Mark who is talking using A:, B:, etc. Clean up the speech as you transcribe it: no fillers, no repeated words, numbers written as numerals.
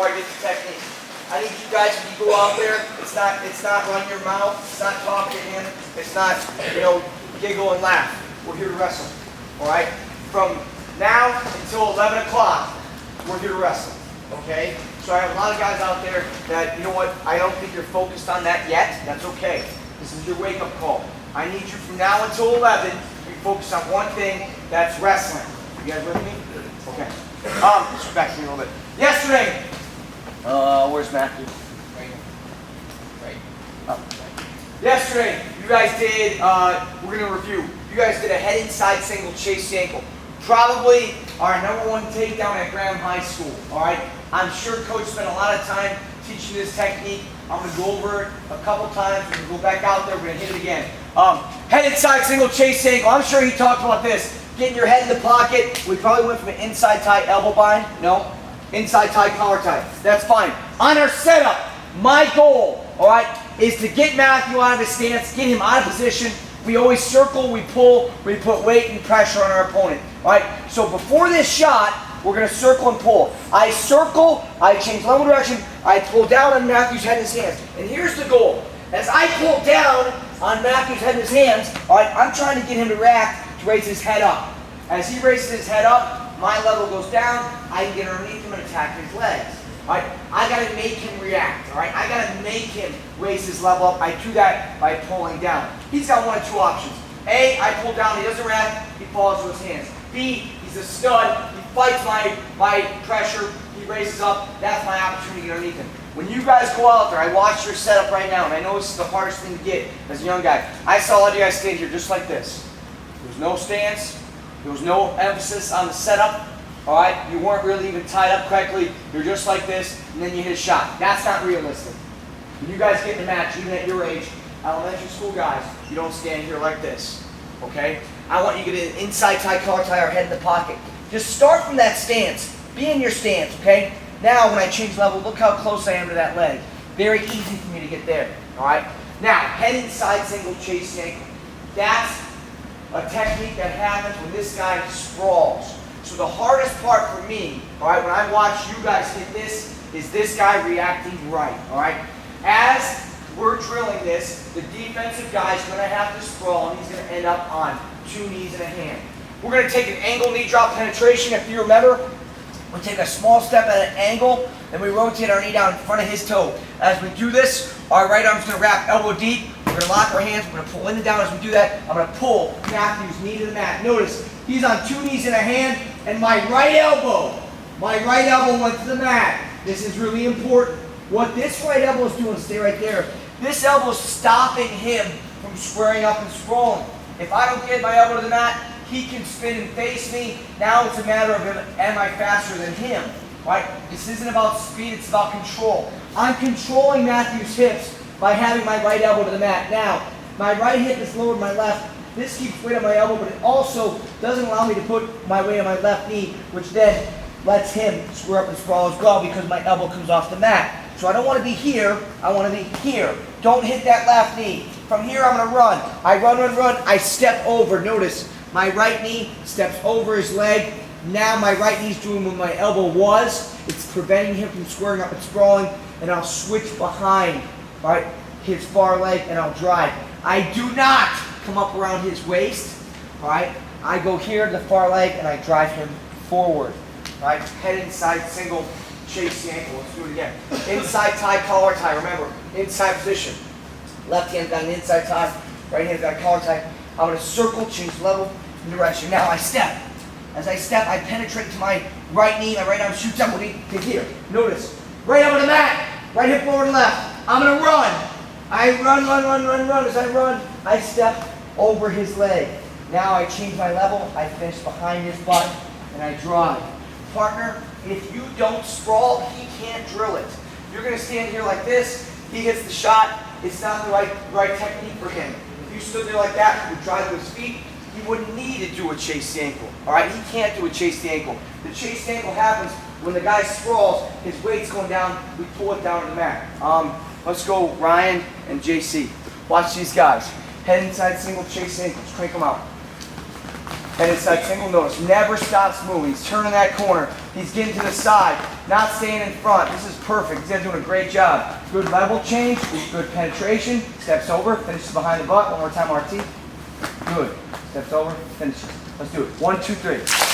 A: before I get to technique. I need you guys, when you go out there, it's not run your mouth, it's not talk to him, it's not, giggle and laugh. We're here to wrestle, all right? From now until 11 o'clock, we're here to wrestle, okay? So I have a lot of guys out there that, you know what, I don't think you're focused on that yet. That's okay. This is your wake-up call. I need you from now until 11 to be focused on one thing, that's wrestling. You guys with me? Okay. Let's back to me a little bit. Yesterday, where's Matthew? Right. Oh. Yesterday, you guys did, we're going to review. You guys did a head inside single chase the ankle. Probably our #1 takedown at Graham High School, all right? I'm sure Coach spent a lot of time teaching this technique. I'm going to go over it a couple times. We're going to go back out there. We're going to hit it again. Head inside single chase ankle. I'm sure he talked about this. Getting your head in the pocket. We probably went from an inside tie elbow bind. No. Inside tie collar tie. That's fine. On our setup, my goal, all right, is to get Matthew out of his stance, get him out of position. We always circle, we pull, we put weight and pressure on our opponent. All right. So before this shot, we're going to circle and pull. I circle, I change level direction, I pull down on Matthew's head and his hands. And here's the goal. As I pull down on Matthew's head and his hands, all right, I'm trying to get him to react, to raise his head up. As he raises his head up, my level goes down, I can get underneath him and attack his legs. All right, I got to make him react. All right, I got to make him raise his level up. I do that by pulling down. He's got one of two options. A, I pull down, he doesn't react, he falls to his hands. B, he's a stud, he fights my pressure, he raises up, that's my opportunity to get underneath him. When you guys go out there, I watch your setup right now, and I know this is the hardest thing to get as a young guy. I saw a lot of you guys stand here just like this. There was no stance, there was no emphasis on the setup, all right? You weren't really even tied up correctly, you're just like this, and then you hit a shot. That's not realistic. When you guys get in the match, even at your age, elementary school guys, you don't stand here like this, okay? I want you to get an inside tie, collar tie, or head in the pocket. Just start from that stance. Be in your stance, okay? Now, when I change level, look how close I am to that leg. Very easy for me to get there, all right? Now, head inside single chase ankle. That's a technique that happens when this guy sprawls. So the hardest part for me, all right, when I watch you guys hit this, is this guy reacting right, all right? As we're drilling this, the defensive guy is going to have to sprawl, and he's going to end up on 2 knees and a hand. We're going to take an angle knee drop penetration. If you remember, we take a small step at an angle, and we rotate our knee down in front of his toe. As we do this, our right arm's going to wrap elbow deep. We're going to lock our hands. We're going to pull in and down. As we do that, I'm going to pull Matthew's knee to the mat. Notice, he's on 2 knees and a hand, and my right elbow went to the mat. This is really important. What this right elbow is doing, stay right there, this elbow is stopping him from squaring up and sprawling. If I don't get my elbow to the mat, he can spin and face me. Now it's a matter of am I faster than him, right? This isn't about speed, it's about control. I'm controlling Matthew's hips by having my right elbow to the mat. Now, my right hip is lower than my left. This keeps weight on my elbow, but it also doesn't allow me to put my weight on my left knee, which then lets him square up and sprawl as well because my elbow comes off the mat. So I don't want to be here, I want to be here. Don't hit that left knee. From here I'm going to run. I run, I step over. Notice, my right knee steps over his leg. Now my right knee's doing what my elbow was. It's preventing him from squaring up and sprawling, and I'll switch behind, right, his far leg, and I'll drive. I do not come up around his waist, all right? I go here to the far leg, and I drive him forward, right? Head inside single, chase the ankle. Let's do it again. Inside tie, collar tie. Remember, inside position. Left hand got an inside tie, right hand got a collar tie. I'm going to circle, change level and direction. Now I step. As I step, I penetrate to my right knee. My right arm shoots up to here. Notice, right over the mat, right hip forward and left. I'm going to run. I run. As I run, I step over his leg. Now I change my level. I finish behind his butt, and I drive. Partner, if you don't sprawl, he can't drill it. You're going to stand here like this. He hits the shot. It's not the right technique for him. If you stood there like that, he would drive to his feet. He wouldn't need to do a chase the ankle. All right, he can't do a chase the ankle. The chase the ankle happens when the guy sprawls. His weight's going down. We pull it down to the mat. Let's go, Ryan and JC. Watch these guys. Head inside single chase the ankles. Crank them out. Head inside, single notice. Never stops moving. He's turning that corner. He's getting to the side, not staying in front. This is perfect. These guys are doing a great job. Good level change, good penetration. Steps over, finishes behind the butt. One more time, RT. Good. Steps over, finishes. Let's do it. 1, 2, 3.